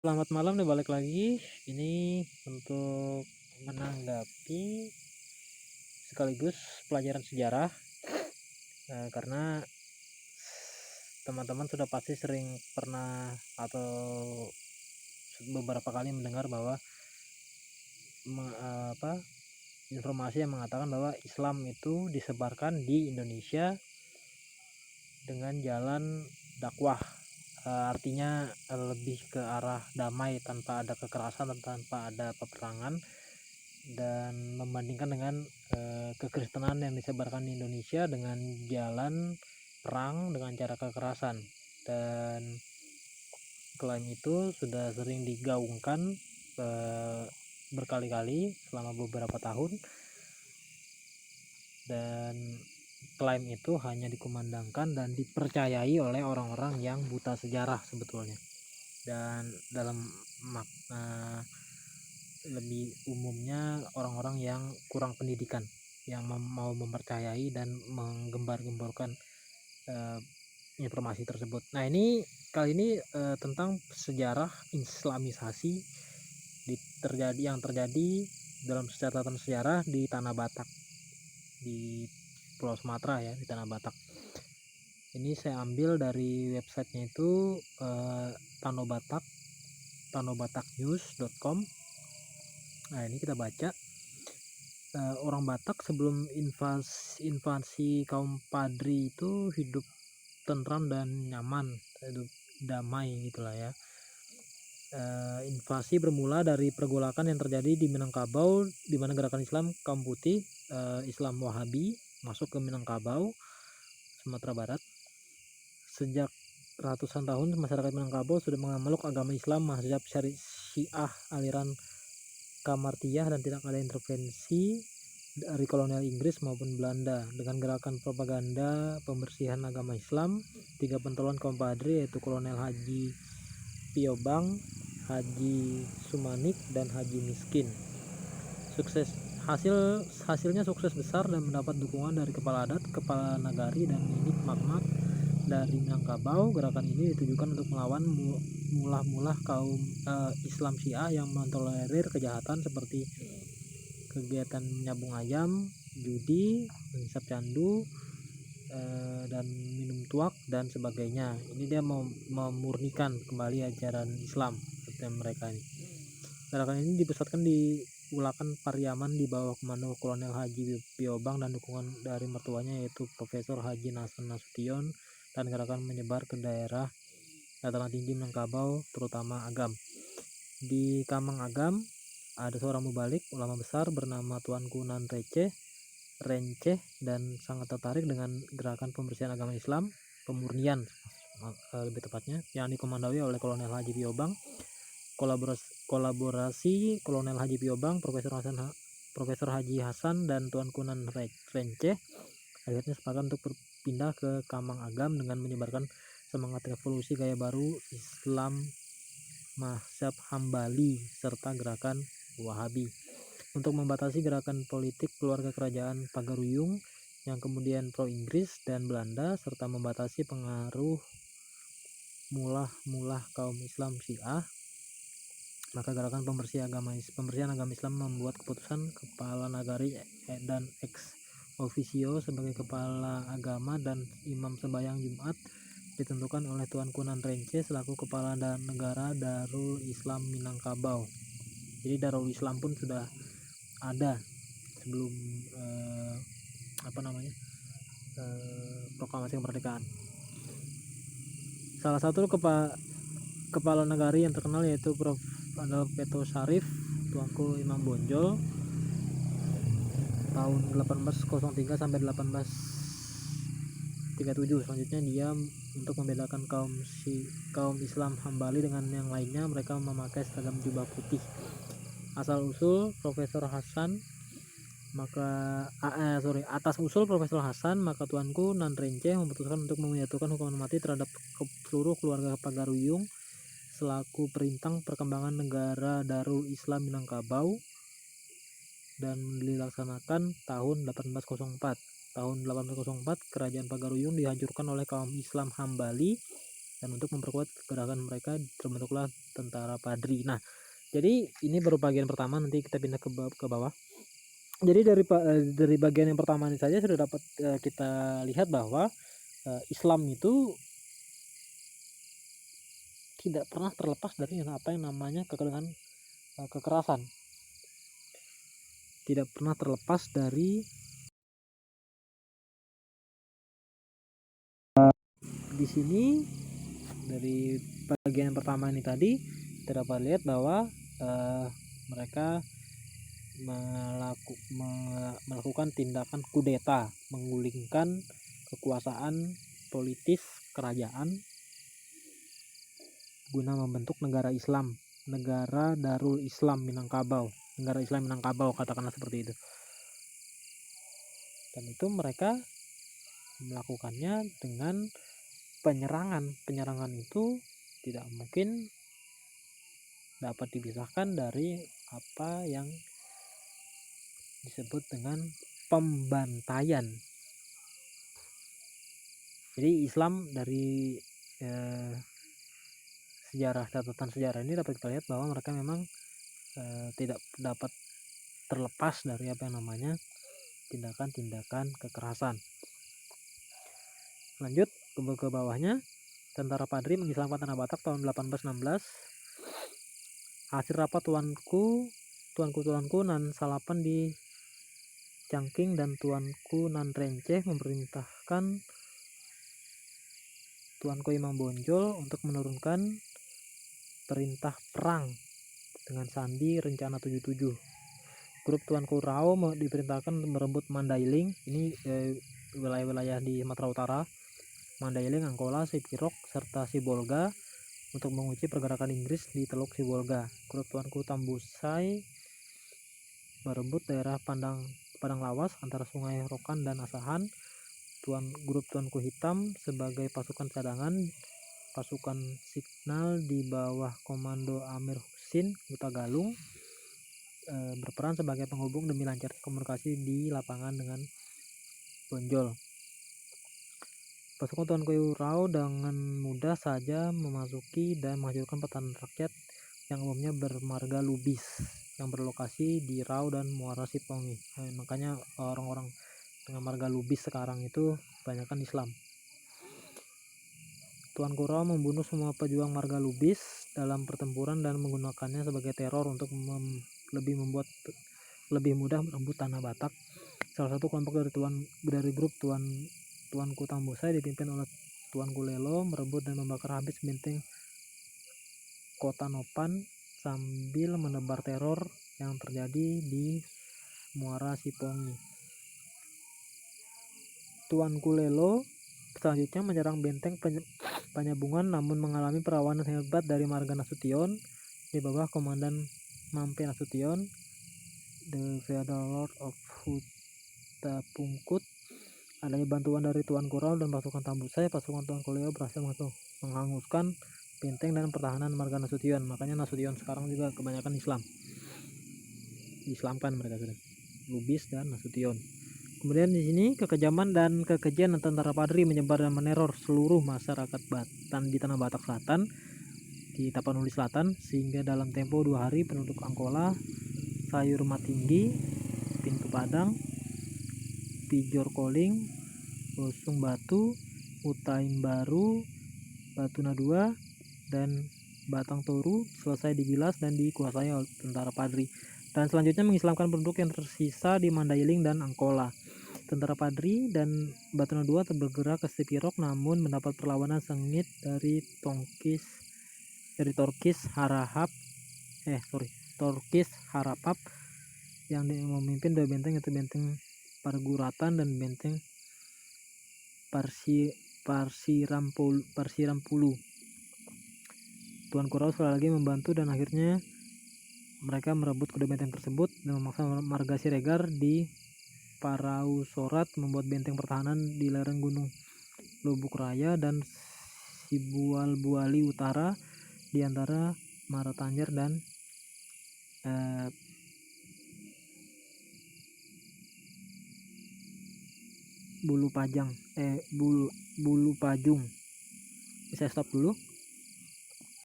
Selamat malam nih, balik lagi. Ini untuk menanggapi sekaligus pelajaran sejarah, karena teman-teman sudah pasti sering pernah atau beberapa kali mendengar bahwa apa, informasi yang mengatakan bahwa Islam itu disebarkan di Indonesia dengan jalan dakwah. Artinya lebih ke arah damai tanpa ada kekerasan dan tanpa ada peperangan, dan membandingkan dengan kekristenan yang disebarkan di Indonesia dengan jalan perang dengan cara kekerasan. Dan klaim itu sudah sering digaungkan berkali-kali selama beberapa tahun, dan klaim itu hanya dikumandangkan dan dipercayai oleh orang-orang yang buta sejarah sebetulnya. Dan dalam makna lebih umumnya, orang-orang yang kurang pendidikan yang mau mempercayai dan menggembar-gemborkan uh, informasi tersebut. Nah, ini kali ini tentang sejarah islamisasi yang terjadi dalam catatan sejarah di Tanah Batak, di Pulau Sumatera ya, di Tanah Batak. Ini saya ambil dari websitenya itu Tanobatak, tanobataknews.com. Nah, ini kita baca. Orang Batak sebelum invasi kaum Padri itu hidup tentram dan nyaman, hidup damai gitulah ya. Invasi bermula dari pergolakan yang terjadi di Minangkabau, di mana gerakan Islam kaum putih, Islam Wahabi masuk ke Minangkabau, Sumatera Barat. Sejak ratusan tahun masyarakat Minangkabau sudah mengamaluk agama Islam mazhab Syiah aliran Kamartiyah, dan tidak ada intervensi dari kolonial Inggris maupun Belanda. Dengan gerakan propaganda pembersihan agama Islam, 3 pentolan kaum Padri yaitu Kolonel Haji Piobang, Haji Sumanik, dan Haji Miskin hasilnya sukses besar dan mendapat dukungan dari kepala adat, kepala nagari, dan minit magmat dari Minangkabau. Gerakan ini ditujukan untuk melawan mulah-mulah kaum Islam Syiah yang mentolerir kejahatan seperti kegiatan menyabung ayam, judi, menghisap candu, dan minum tuak dan sebagainya. Ini dia mau memurnikan kembali ajaran Islam seperti mereka ini. Gerakan ini dipusatkan di Ulakan Pariaman di bawah komando Kolonel Haji Piobang dan dukungan dari mertuanya yaitu Profesor Haji Nasan Nasution, dan gerakan menyebar ke daerah dataran tinggi Minangkabau terutama Agam. Di Kamang Agam ada seorang mubalik ulama besar bernama Tuanku Nan Renceh, dan sangat tertarik dengan gerakan pembersihan agama Islam, pemurnian lebih tepatnya, yang dikomandoi oleh Kolonel Haji Piobang. Kolaborasi Kolonel Haji Piobang, Profesor Haji Hasan, dan Tuanku Nan Renceh akhirnya sepakat untuk berpindah ke Kamang Agam dengan menyebarkan semangat revolusi gaya baru Islam mazhab Hambali serta gerakan Wahabi untuk membatasi gerakan politik keluarga kerajaan Pagaruyung yang kemudian pro-Inggris dan Belanda, serta membatasi pengaruh mulah-mulah kaum Islam Syiah. Maka gerakan pembersihan agama Islam membuat keputusan kepala nagari dan ex officio sebagai kepala agama dan imam sembahyang Jumat ditentukan oleh Tuanku Nan Renceh selaku kepala negara Darul Islam Minangkabau. Jadi Darul Islam pun sudah ada sebelum proklamasi kemerdekaan. Salah satu kepala negari yang terkenal yaitu Prof. Peto Syarif, Tuanku Imam Bonjol, tahun 1803 sampai 1837. Selanjutnya dia untuk membedakan kaum Islam Hambali dengan yang lainnya, mereka memakai seragam jubah putih. Asal usul Profesor Hasan atas usul Profesor Hasan, maka Tuanku Nan Renceh memutuskan untuk menjatuhkan hukuman mati terhadap seluruh keluarga Pagaruyung selaku perintang perkembangan negara Darul Islam Minangkabau, dan dilaksanakan tahun 1804. Tahun 1804 kerajaan Pagaruyung dihancurkan oleh kaum Islam Hambali Dan untuk memperkuat gerakan mereka terbentuklah tentara Padri. Nah, jadi ini baru bagian pertama, nanti kita pindah ke bawah. Jadi dari bagian yang pertama ini saja sudah dapat kita lihat bahwa Islam itu tidak pernah terlepas dari apa yang namanya kekerasan. Tidak pernah terlepas dari di sini. Dari bagian yang pertama ini tadi kita dapat lihat bahwa mereka melakukan tindakan kudeta, menggulingkan kekuasaan politis kerajaan guna membentuk negara Islam, negara Darul Islam Minangkabau, negara Islam Minangkabau, katakanlah seperti itu. Dan itu mereka melakukannya dengan penyerangan itu tidak mungkin dapat dipisahkan dari apa yang disebut dengan pembantaian. Jadi Islam dari catatan sejarah ini dapat kita lihat bahwa mereka memang tidak dapat terlepas dari apa yang namanya tindakan-tindakan kekerasan. Lanjut ke bawahnya, tentara Padri mengislamkan Tanah Batak tahun 1816. Hasil rapat tuanku nan Salapan di Cangking dan tuanku nan Renceh memerintahkan tuanku Imam Bonjol untuk menurunkan perintah perang dengan sandi rencana 77. Grup tuanku Rao diperintahkan merebut Mandailing, ini wilayah-wilayah di Sumatera Utara, Mandailing, Angkola, Sipirok, serta Sibolga, untuk mengunci pergerakan Inggris di Teluk Sibolga. Grup tuanku Tambusai merebut daerah Padang Lawas antara Sungai Rokan dan Asahan. Grup tuanku Hitam sebagai pasukan cadangan, pasukan signal di bawah komando Amir Husin Utagalung, berperan sebagai penghubung demi lancarnya komunikasi di lapangan dengan Bonjol. Pasukan tuanku Rao dengan mudah saja memasuki dan menghancurkan pertahanan rakyat yang umumnya bermarga Lubis yang berlokasi di Rau dan Muara Sipongi. Makanya orang-orang dengan marga Lubis sekarang itu kebanyakan Islam. Tuanku Rao membunuh semua pejuang marga Lubis dalam pertempuran dan menggunakannya sebagai teror untuk lebih mudah merebut Tanah Batak. Salah satu kelompok dari grup tuanku Tambusai dipimpin oleh tuanku Lelo merebut dan membakar habis benteng Kota Nopan sambil menebar teror yang terjadi di Muara Sipongi. Tuanku Lelo selanjutnya menyerang benteng Panyabungan, namun mengalami perlawanan hebat dari marga Nasution di bawah komandan Mampe Nasution, the Feudal Lord of Hutapungkut. Adanya bantuan dari Tuanku Rao dan pasukan Tambusai, pasukan Tuanku Leo berhasil menghanguskan benteng dan pertahanan marga Nasution. Makanya Nasution sekarang juga kebanyakan Diislamkan mereka sudah, Lubis dan Nasution. Kemudian di sini kekejaman dan kekejian tentara Padri menyebar dan meneror seluruh masyarakat Batan di Tanah Batak Selatan, di Tapanuli Selatan, sehingga dalam tempo 2 hari penduduk Angkola, Sayur Matinggi, Pintu Padang, Pijor Koling, Bosung Batu, Utaim Baru, Batuna 2, dan Batang Toru selesai digilas dan dikuasai oleh tentara Padri. Dan selanjutnya mengislamkan penduduk yang tersisa di Mandailing dan Angkola. Tentara Padri dan Batuna II bergerak ke Sipirok, namun mendapat perlawanan sengit dari Torkis Harapap yang memimpin 2 benteng, yaitu benteng Parguratan dan benteng Parsirampulu. Tuanku Rao sekali lagi membantu dan akhirnya mereka merebut kedua benteng tersebut dan memaksa marga Siregar di Parausorat membuat benteng pertahanan di lereng Gunung Lubuk Raya dan Sibual-Buali Utara di antara Maratanjir dan Bulu Pajung. Saya stop dulu.